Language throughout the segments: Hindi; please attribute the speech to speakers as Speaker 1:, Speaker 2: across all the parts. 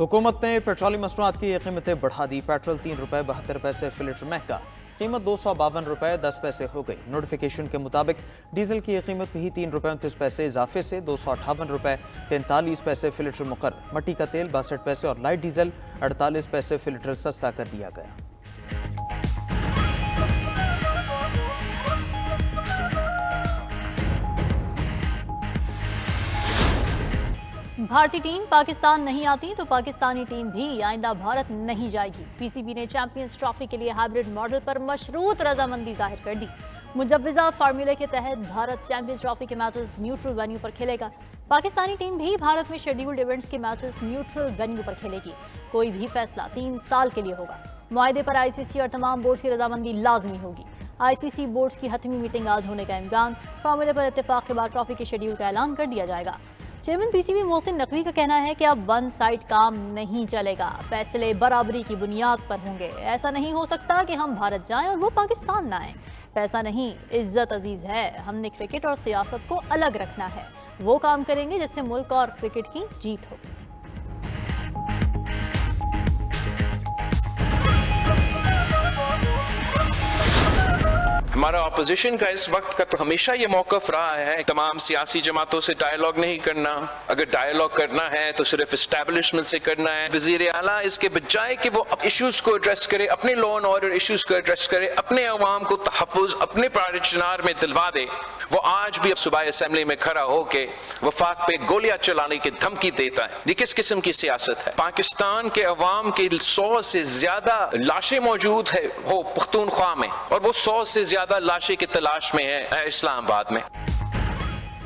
Speaker 1: हुकूमत ने पेट्रोलियम मसनूआत की कीमतें बढ़ा दी। पेट्रोल ₹3.72 फी लीटर महंगा, कीमत ₹252.10 हो गई। नोटिफिकेशन के मुताबिक डीजल की कीमत भी ₹3.29 इजाफे से ₹258.43 फी लीटर मुकर्रर। मट्टी का तेल 62 पैसे और लाइट डीजल 48 पैसे फी लीटर सस्ता कर दिया गया।
Speaker 2: भारतीय टीम पाकिस्तान नहीं आती तो पाकिस्तानी टीम भी आइंदा भारत नहीं जाएगी। पीसीबी ने चैंपियंस ट्रॉफी के लिए हाइब्रिड मॉडल पर मशरूत रजामंदी जाहिर कर दी। मुजव्वजा फार्मूले के तहत भारत चैंपियंस ट्रॉफी के मैचेस न्यूट्रल वेन्यू पर खेलेगा। पाकिस्तानी टीम भी भारत में शेड्यूल्ड इवेंट्स के मैचेस न्यूट्रल वेन्यू पर खेलेगी। कोई भी फैसला 3 साल के लिए होगा। मुआहदे पर आईसीसी और तमाम बोर्ड्स की रजामंदी लाजमी होगी। आईसीसी बोर्ड्स की हतमी मीटिंग आज होने का इम्कान। फार्मूले पर इत्तेफाक के बाद ट्रॉफी के शेड्यूल का ऐलान कर दिया जाएगा। चेयरमैन पीसीबी मोहसिन नकवी का कहना है कि अब वन साइड काम नहीं चलेगा, फैसले बराबरी की बुनियाद पर होंगे। ऐसा नहीं हो सकता कि हम भारत जाएं और वो पाकिस्तान ना आए। पैसा नहीं, इज्जत अजीज है। हमने क्रिकेट और सियासत को अलग रखना है। वो काम करेंगे जिससे मुल्क और क्रिकेट की जीत हो।
Speaker 3: हमारा ऑपोजिशन का इस वक्त का तो हमेशा ये मौकफ रहा है तमाम सियासी जमातों से डायलॉग नहीं करना। अगर डायलॉग करना है तो सिर्फ एस्टैब्लिशमेंट से करना है। वजीर आला इसके बजाय कि वो इश्यूज को एड्रेस करे, अपने लॉ एंड ऑर्डर इश्यूज को एड्रेस करे, अपने अवाम को तहफ़्फ़ुज़ अपने प्राइवेट चिनार में दिलवा दे, वो आज भी सुबह असेंबली में खड़ा होके वफाक पे गोलियां चलाने की धमकी देता है। ये किस किस्म की सियासत है? पाकिस्तान के अवाम की 100 से ज्यादा लाशें मौजूद है हो पख्तूनख्वा में, और वो 100 से ज्यादा लाशें की तलाश में है इस्लामाबाद में।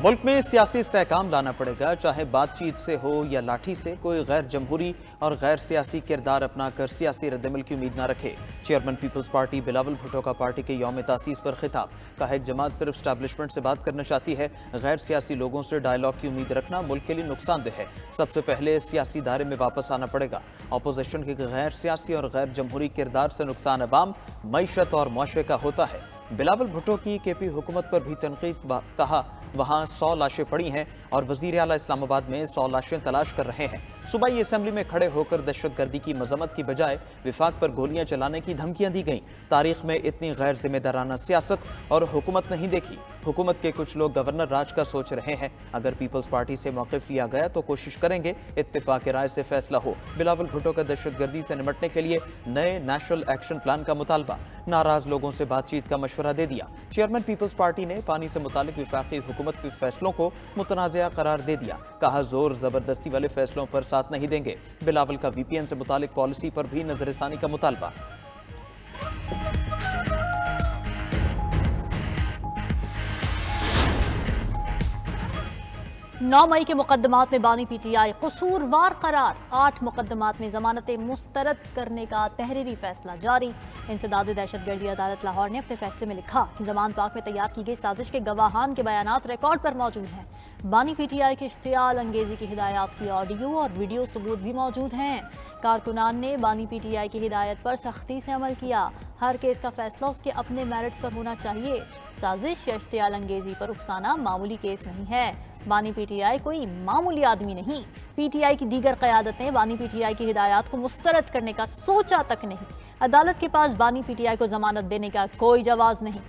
Speaker 1: मुल्क में सियासी इस्तेहकाम लाना पड़ेगा, चाहे बातचीत से हो या लाठी से। कोई गैर जमहूरी और गैर सियासी किरदार अपनाकर सियासी रद्दमल की उम्मीद न रखे। चेयरमैन पीपल्स पार्टी बिलावल भुट्टो का पार्टी के यौम तासीस पर खिताब। कहा एक जमात सिर्फ स्टैब्लिशमेंट से बात करना चाहती है, गैर सियासी लोगों से डायलॉग की उम्मीद रखना मुल्क के लिए नुकसानदेह है। सबसे पहले सियासी दायरे में वापस आना पड़ेगा। अपोजिशन के गैर सियासी और गैर जमहूरी किरदार से नुकसान अवाम, मईशत और मुआशरे का होता है। बिलावल भुट्टो की केपी हुकूमत पर भी तनकीद। कहा वहाँ 100 लाशें पड़ी हैं और वजीर आला इस्लामाबाद में 100 लाशें तलाश कर रहे हैं। सूबाई असेंबली में खड़े होकर दहशतगर्दी की मजम्मत की बजाय विफाक पर गोलियां चलाने की धमकियां दी गईं। तारीख में इतनी गैर जिम्मेदाराना सियासत और हुकूमत नहीं देखी। हुकूमत के कुछ लोग गवर्नर राज का सोच रहे हैं। अगर पीपल्स पार्टी से मौक़िफ़ लिया गया तो कोशिश करेंगे इत्तेफाक राय से फैसला हो। बिलावल भुट्टो का दहशतगर्दी से निपटने के लिए नए नेशनल एक्शन प्लान का मुतालबा। नाराज लोगों से बातचीत का मशवरा दे दिया। चेयरमैन पीपल्स पार्टी ने पानी से मुतालिक विफाकी हुकूमत के फैसलों को मुतनाज़िया करार दे दिया। कहा जोर जबरदस्ती वाले फैसलों पर साथ नहीं देंगे। बिलावल का वीपीएन से मुतालिक पॉलिसी पर भी नजरसानी का मुतालबा।
Speaker 2: 9 मई के मुकदमात में बानी पीटीआई कसूरवार करार। 8 मुकदमात में जमानतें मुस्तरद करने का तहरीरी फैसला जारी। इंसदाद दहशतगर्दी अदालत लाहौर ने अपने फैसले में लिखा कि जमान पाक में तैयार की गई साजिश के गवाहान के बयानात रिकॉर्ड पर मौजूद हैं। बानी पीटीआई के इश्तियाल अंगेजी की हिदायत की ऑडियो और वीडियो सबूत भी मौजूद हैं। कारकुनान ने बानी पीटीआई की हिदायत पर सख्ती से अमल किया। हर केस का फैसला उसके अपने मेरिट्स पर होना चाहिए। साजिश या इश्तियाल अंगेजी पर उकसाना मामूली केस नहीं है। बानी पीटीआई कोई मामूली आदमी नहीं। पीटीआई की दीगर क़यादतें बानी पीटीआई की हिदायत को मुस्तरद करने का सोचा तक नहीं। अदालत के पास बानी पीटीआई को जमानत देने का कोई जवाज नहीं।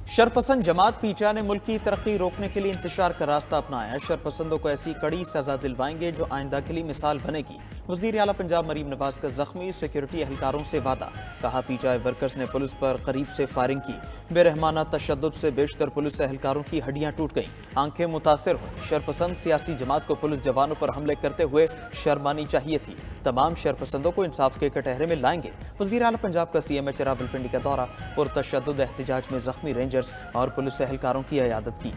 Speaker 1: शरपसंद जमात पीटीआई ने मुल्क की तरक्की रोकने के लिए इंतशार का रास्ता अपनाया। शरपसंदों को ऐसी कड़ी सजा दिलवाएंगे जो आइंदा के लिए मिसाल बनेगी। वजीर आला पंजाब मरीम नवाज का जख्मी सिक्योरिटी एहलकारों से वादा। कहा पीटीआई वर्कर्स ने पुलिस पर करीब से फायरिंग की। बेरहमाना तशद्दुद से बेशतर पुलिस एहलकारों की हड्डियां टूट गईं, आंखें मुतासिर हुई। शरपसंद सियासी जमात को पुलिस जवानों पर हमले करते हुए शर्मानी चाहिए थी। तमाम शरपसंदों को इंसाफ के कटहरे में लाएंगे। वजीर आला पंजाब का CMH रावलपिंडी का दौरा। पुरतशद्दुद एहतजाज में जख्मी रेंजर्स और पुलिस एहलकारों की इयादत की।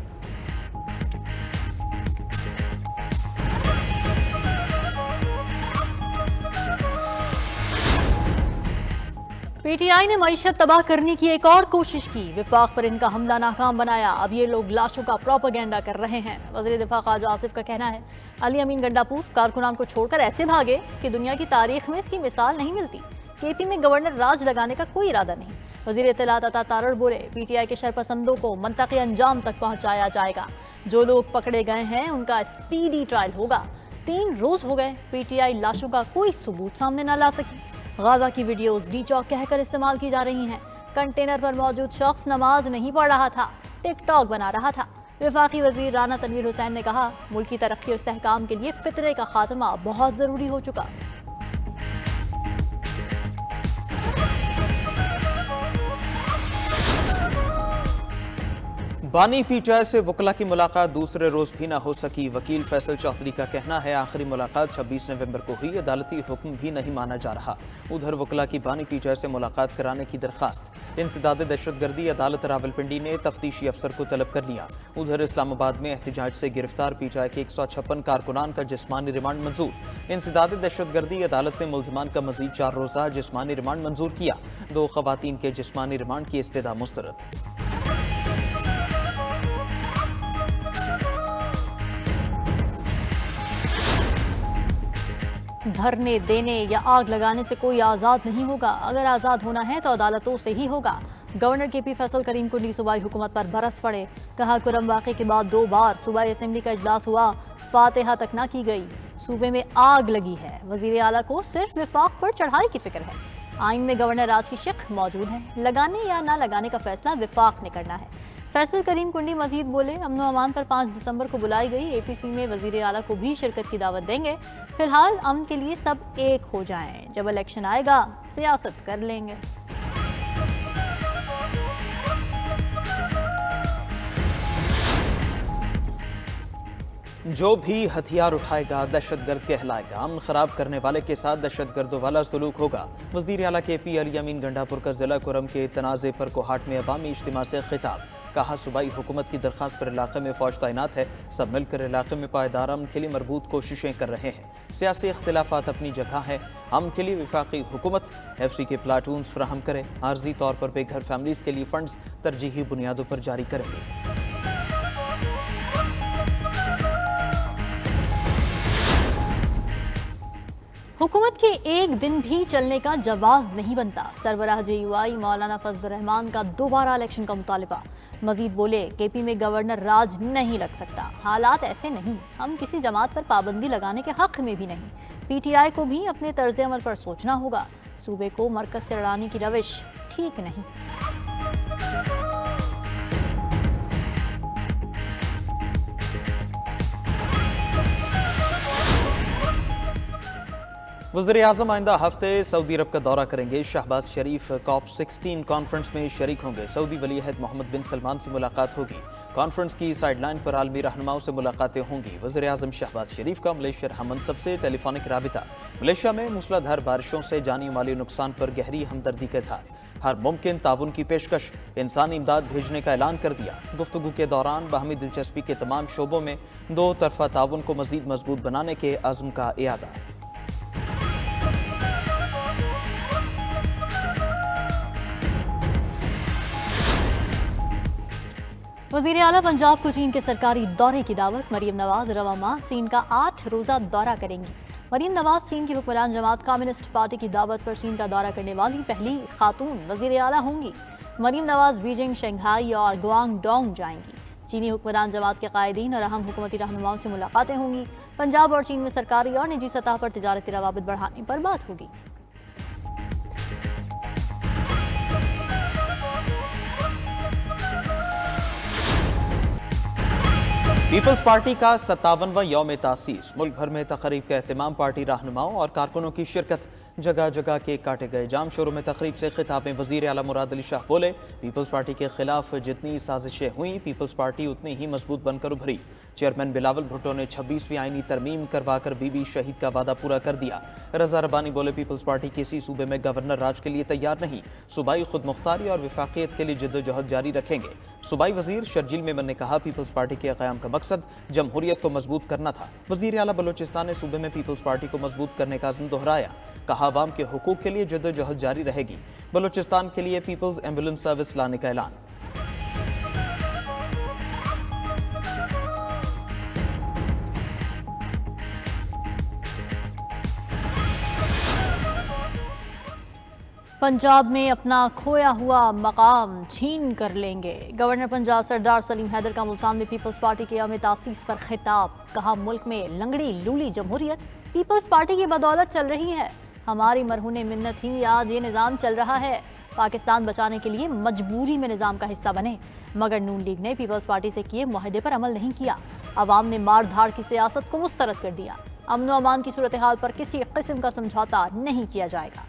Speaker 2: पीटीआई ने मईशत तबाह करने की एक और कोशिश की। विफाक पर इनका हमला नाकाम बनाया। अब ये लोग लाशों का प्रोपेगेंडा कर रहे हैं। वज़ीर दिफा ख्वाजा आसिफ का कहना है अली अमीन गंडापुर कारकुनान को छोड़कर ऐसे भागे कि दुनिया की तारीख में इसकी मिसाल नहीं मिलती। केपी में गवर्नर राज लगाने का कोई इरादा नहीं। वजीर इत्तलात अता तारड़ बोले, पीटीआई के शरपसंदों को मंतकी अंजाम तक पहुंचाया जाएगा। जो लोग पकड़े गए हैं उनका स्पीडी ट्रायल होगा। 3 रोज हो गए पीटीआई लाशों का कोई सबूत सामने न ला सकी। गाजा की वीडियोस डी चौक कहकर इस्तेमाल की जा रही हैं। कंटेनर पर मौजूद शख्स नमाज नहीं पढ़ रहा था, टिकटॉक बना रहा था। वफाकी वजीर राना तनवीर हुसैन ने कहा, मुल्क की तरक्की और इस्तेहकाम के लिए फितरे का खात्मा बहुत जरूरी हो चुका।
Speaker 1: बानी पीटीआई से वकला की मुलाकात दूसरे रोज भी न हो सकी। वकील फैसल चौधरी का कहना है, आखिरी मुलाकात 26 नवंबर को हुई, अदालती हुक्म भी नहीं माना जा रहा। उधर वकला की बानी पीटीआई से मुलाकात कराने की दरखास्त। इंसदाद दहशतगर्दी अदालत रावलपिंडी ने तफ्तीशी अफसर को तलब कर लिया। उधर इस्लामाबाद में एहतजाज से गिरफ्तार पीटीआई के 156 कारकुनान का जिस्मानी रिमांड मंजूर। इंसदाद दहशतगर्दी अदालत ने मुल्जमान का मजीद 4 रोजा जिस्मानी रिमांड मंजूर किया। 2 खवातीन के जिस्मानी रिमांड की इस्तदा मुस्तरद।
Speaker 2: धरने देने या आग लगाने से कोई आज़ाद नहीं होगा। अगर आज़ाद होना है तो अदालतों से ही होगा। गवर्नर केपी फैसल करीम कुंडी सूबाई हुकूमत पर बरस पड़े। कहा, कुरम वाक़े के बाद 2 बार सूबाई असेंबली का इजलास हुआ, फातिहा तक ना की गई। सूबे में आग लगी है। वजीर आला को सिर्फ विफाक पर चढ़ाई की फिक्र है। आइन में गवर्नर राज की शिक मौजूद है। लगाने या ना लगाने का फैसला विफाक ने करना है। फैसल करीम कुंडी मजीद बोले, अमन अमान पर 5 दिसंबर को बुलाई गई एपीसी में वजीर आला को भी शिरकत की दावत देंगे। फिलहाल अमन के लिए सब एक हो जाएं। जब इलेक्शन आएगा सियासत कर लेंगे।
Speaker 1: जो भी हथियार उठाएगा दहशतगर्द कहलाएगा। अमन खराब करने वाले के साथ दहशतगर्दों वाला सलूक होगा। वजीर आला केपी अली अमीन गंडापुर का जिला कुरम के तनाज़े पर कोहाट में अवामी इज्तिमा से खिताब। कहा, सूबाई हुकूमत की दरखास्त पर इलाके में फौज तैनात है। सब मिलकर इलाके में पायदार अमन के लिए मरबूत कोशिशें कर रहे हैं। सियासी इख्तिलाफात अपनी जगह है। अमन के लिए विफाकी हुकूमत FC के प्लाटून्स फराहम करे। आर्जी तौर पर बेघर फैमिलीज के लिए फंड्स तरजीही बुनियादों पर जारी करेंगे।
Speaker 2: हुकूमत के एक दिन भी चलने का जवाज नहीं बनता। सरबराह JUI मौलाना फजल रहमान का दोबारा इलेक्शन का मुतालिबा। मजीद बोले, केपी में गवर्नर राज नहीं लग सकता। हालात ऐसे नहीं। हम किसी जमात पर पाबंदी लगाने के हक में भी नहीं। PTI को भी अपने तर्ज अमल पर सोचना होगा। सूबे को मरकज से लड़ाने की रविश ठीक नहीं।
Speaker 1: वज़ीर आज़म आइंदा हफ्ते सऊदी अरब का दौरा करेंगे। शहबाज शरीफ COP16 कॉन्फ्रेंस में शरीक होंगे। सऊदी वली अहद मोहम्मद बिन सलमान से मुलाकात होगी। कॉन्फ्रेंस की साइडलाइन पर आलमी रहनुमाओं से मुलाकातें होंगी। वज़ीर आज़म शहबाज शरीफ का मलेशिया हमनसब से टेलीफोनिक राबिता। मलेशिया में मूसलाधार बारिशों से जानी माली नुकसान पर गहरी हमदर्दी के साथ हर मुमकिन ताउन की पेशकश। इंसानी इमदाद भेजने का ऐलान कर दिया। गुफ्तगू के दौरान बाहमी दिलचस्पी के तमाम शोबों में 2 तरफा ताउन को मजीद मजबूत बनाने के आज़म का इरादा।
Speaker 2: वज़ीर आला पंजाब को चीन के सरकारी दौरे की दावत। मरीम नवाज रवा माह चीन का 8 रोज़ा दौरा करेंगी। मरीम नवाज चीन की हुक्मरान जमात कम्युनिस्ट पार्टी की दावत पर चीन का दौरा करने वाली पहली खातून वज़ीर आला होंगी। मरीम नवाज बीजिंग, शंघाई और ग्वांगडोंग जाएंगी। चीनी हुक्मरान जमात के कायदीन और अहम हुकूमती रहनुमाओं से मुलाकातें होंगी। पंजाब और चीन में सरकारी और निजी सतह पर तिजारती रवाबित बढ़ाने पर बात होगी।
Speaker 1: पीपल्स पार्टी का 57वां यौम तासीस। मुल्क भर में तकरीब का एहतमाम। पार्टी रहनुमाओं और कारकुनों की शिरकत। जगह जगह केक काटे गए। जाम शोरों में तकरीब से खिताब में वज़ीर आला मुराद अली शाह बोले, पीपल्स पार्टी के खिलाफ जितनी साजिशें हुई पीपल्स पार्टी उतनी ही मजबूत बनकर उभरी। चेयरमैन बिलावल भुट्टो ने 26वीं आईनी तरमीम करवाकर बीबी शहीद का वादा पूरा कर दिया। रजा रब्बानी बोले, पीपल्स पार्टी किसी सूबे में गवर्नर राज के लिए तैयार नहीं। सूबाई खुद मुख्तारी और विफाकियत के लिए जद्दोजहद जारी रखेंगे। सूबाई वजीर शर्जील मेमन ने कहा, पीपल्स पार्टी के क़याम का मकसद जमहूरियत को मजबूत करना था। वज़ीर आला बलोचिस्तान ने सूबे में पीपल्स पार्टी को मजबूत करने का अज़्म दोहराया। कहा, अवाम के हुकूक के लिए जद्दोजहद जारी रहेगी। बलोचिस्तान के लिए पीपल्स एम्बुलेंस सर्विस लाने का ऐलान।
Speaker 2: पंजाब में अपना खोया हुआ मकाम छीन कर लेंगे। गवर्नर पंजाब सरदार सलीम हैदर का मुल्तान में पीपल्स पार्टी के यौम तासीस पर खिताब। कहा, मुल्क में लंगड़ी लूली जमहूरियत पीपल्स पार्टी की बदौलत चल रही है। हमारी मरहून मिन्नत ही आज ये निज़ाम चल रहा है। पाकिस्तान बचाने के लिए मजबूरी में निज़ाम का हिस्सा बने, मगर नून लीग ने पीपल्स पार्टी से किए मुआहदे पर अमल नहीं किया। अवाम ने मार धाड़ की सियासत को मुस्तरद कर दिया। अमन व अमान की सूरत हाल पर किसी किस्म का समझौता नहीं किया जाएगा।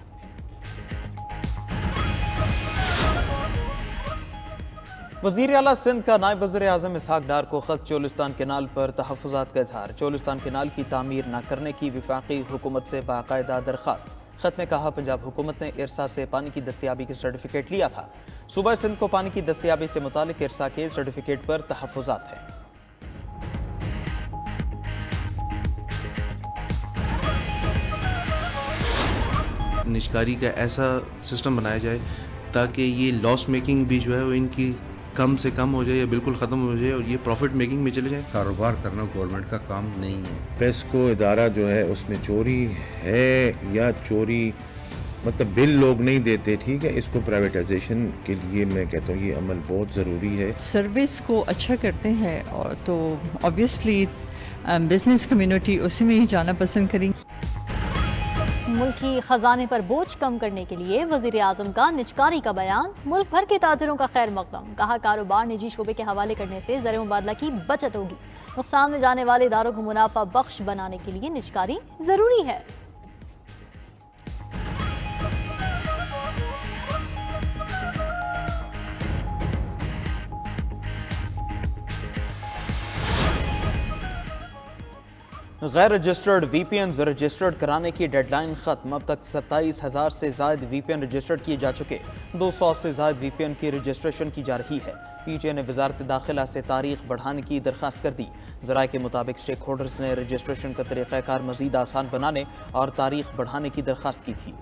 Speaker 1: वज़ीर आला सिंध का नायब वज़ीर आज़म इसहाक डार को ख़त चोलिस्तान केनाल पर तहफ़्फ़ुज़ात का इज़हार। चोलिस्तान केनाल की तामीर न करने की वफाकी हुकूमत से बाकायदा दरख्वास्त। ख़त में कहा, पंजाब हुकूमत ने इरसा से पानी की दस्तियाबी का सर्टिफिकेट लिया था। सूबा सिंध को पानी की दस्तियाबी से मुतालिक इरसा के सर्टिफिकेट पर तहफ़्फ़ुज़ात हैं।
Speaker 4: निष्कारी का ऐसा सिस्टम बनाया जाए ताकि ये लॉस मेकिंग भी जो है वो इनकी कम से कम हो जाए या बिल्कुल ख़त्म हो जाए और ये प्रॉफिट मेकिंग में चले जाए।
Speaker 5: कारोबार करना गवर्नमेंट का काम नहीं है। प्रेस को इदारा जो है उसमें चोरी है या चोरी मतलब बिल लोग नहीं देते, ठीक है, इसको प्राइवेटाइजेशन के लिए मैं कहता हूँ ये अमल बहुत ज़रूरी है।
Speaker 6: सर्विस को अच्छा करते हैं और तो ऑब्वियसली बिजनेस कम्युनिटी उसी में ही जाना पसंद करेंगी।
Speaker 2: मुल्की खजाने पर बोझ कम करने के लिए वजीर आजम का निचकारी का बयान। मुल्क भर के ताजरों का खैर मकदम। कहा, कारोबार निजी शोबे के हवाले करने से ज़र मुबादला की बचत होगी। नुकसान में जाने वाले इदारों को मुनाफा बख्श बनाने के लिए निचकारी जरूरी है।
Speaker 1: गैर रजिस्टर्ड VPNs रजिस्टर्ड कराने की डेडलाइन खत्म। अब तक 27,000 से ज़ायद VPN रजिस्टर्ड किए जा चुके। 200 से ज़ायद VPN की रजिस्ट्रेशन की जा रही है। PTI ने वजारत दाखिला से तारीख बढ़ाने की दरख्वास्त कर दी। ज़राए के मुताबिक स्टेक होल्डर्स ने रजिस्ट्रेशन का तरीक़ाकार मज़ीद आसान बनाने और तारीख बढ़ाने की दरख्वास्त की थी।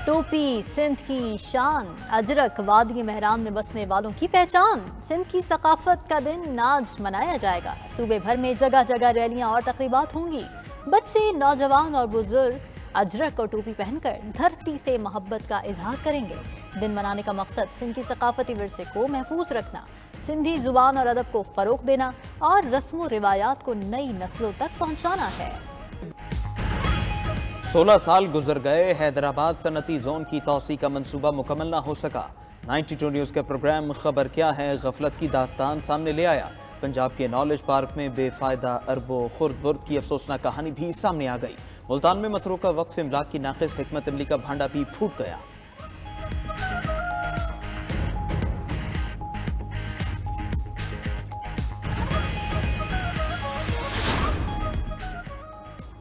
Speaker 2: टोपी सिंध की शान, अजरक वादी मेहरान में बसने वालों की पहचान। सिंध की सकाफत का दिन आज मनाया जाएगा। सूबे भर में जगह जगह रैलियां और तकरीबात होंगी। बच्चे, नौजवान और बुजुर्ग अजरक और टोपी पहनकर धरती से मोहब्बत का इजहार करेंगे। दिन मनाने का मकसद सिंध की सकाफती विरसे को महफूज रखना, सिंधी जुबान और अदब को फरोग देना और रस्म रिवायात को नई नस्लों तक पहुँचाना है।
Speaker 1: 16 साल गुजर गए, हैदराबाद सनती जोन की तौसी का मंसूबा मुकम्मल ना हो सका। 92 न्यूज़ का प्रोग्राम खबर क्या है गफलत की दास्तान सामने ले आया। पंजाब के नॉलेज पार्क में बेफायदा अरबों खुर्द बुर्द की अफसोसनाक कहानी भी सामने आ गई। मुल्तान में मतरूका वक्फ इमलाक की नाक़िस हिकमत इमली का भांडा भी फूट गया।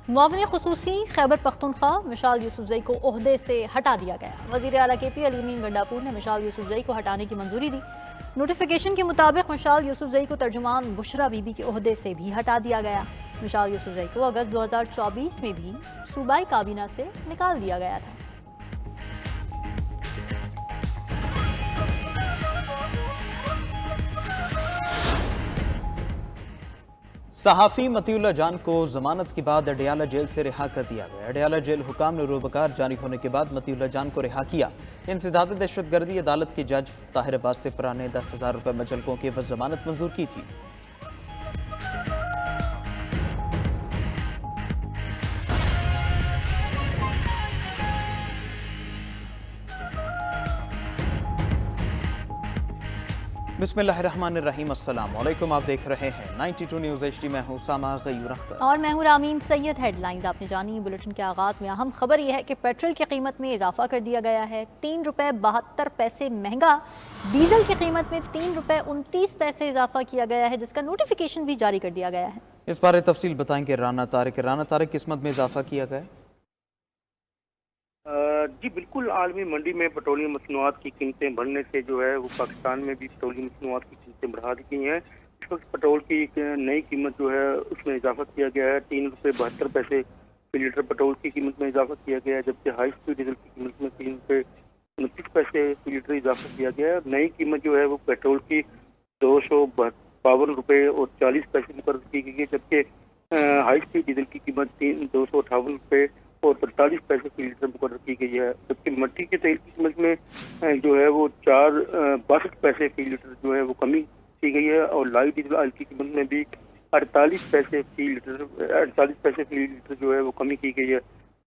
Speaker 2: मुआविन खुसूसी खैबर पख्तूनख्वा मिशाल यूसुफजई को ओहदे से हटा दिया गया। वज़ीर आला KP अलीमीन गंडापुर ने मिशाल यूसुफजई को हटाने की मंजूरी दी। नोटिफिकेशन के मुताबिक मिशाल यूसुफजई को तर्जुमान बुशरा बीबी के ओहदे से भी हटा दिया गया। मिशाल यूसुफजई को अगस्त 2024 में भी सूबाई काबीना से निकाल दिया गया था।
Speaker 1: सहाफ़ी मतीउल्लाह जान को जमानत के बाद अडयाला जेल से रिहा कर दिया गया। अडयाला जेल हुकाम ने रोबकार जारी होने के बाद मतीउल्लाह जान को रिहा किया। इंसदाद दहशतगर्दी अदालत के जज ताहिर अब्बास सिफरा ने 10,000 रुपये मचलकों की एवज जमानत मंजूर की थी। बिस्मिल्लाहिर्रहमानिर्रहीम, अस्सलाम वालेकुम। आप देख रहे हैं 92 न्यूज़ HD। मैं हूं सामा गयूर अख्तर
Speaker 2: और मैं हूं रामीन सैयद। हेडलाइंस आपने जानी। बुलेटिन के आगाज में अहम खबर यह है कि पेट्रोल की कीमत में इजाफा कर दिया गया है। 3 रुपये 72 पैसे महंगा। डीजल की कीमत में 3 रुपये 29 पैसे इजाफा किया गया है, जिसका नोटिफिकेशन भी जारी कर दिया गया है।
Speaker 1: इस बारे तफसील बताएंगे राना तारिक। राना तारिक, किस्मत में इजाफा किया गया?
Speaker 7: जी बिल्कुल, आलमी मंडी में पेट्रोलियम मसनूआत की कीमतें बढ़ने से जो है वो पाकिस्तान में भी पेट्रोलियम मसनूआत की कीमतें बढ़ा दी गई हैं। इस वक्त पेट्रोल की नई कीमत जो है उसमें इजाफा किया गया है। 3 रुपये 72 पैसे फी लीटर पेट्रोल की कीमत में इजाफा किया गया है, जबकि हाई स्पीड डीजल की कीमत में 3 रुपये 29 पैसे फी लीटर इजाफा किया गया है। नई कीमत जो है वो पेट्रोल की 272 ₹52.40 मुकर्रर की गई है, जबकि हाई स्पीड डीजल की कीमत ₹258.45 फी लीटर मुकर्रर की गई है। जबकि मट्टी के तेल की कीमत में जो है वो 62 पैसे फी लीटर जो है वो कमी की गई है, और लाइट डीजल ऑयल की कीमत में भी 48 पैसे फी लीटर जो है वो कमी की गई है।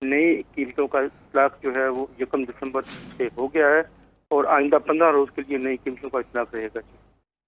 Speaker 7: नई कीमतों का इतलाक जो है वो 1 दिसंबर से हो गया है, और आइंदा 15 रोज के लिए नई कीमतों का इतलाक रहेगा।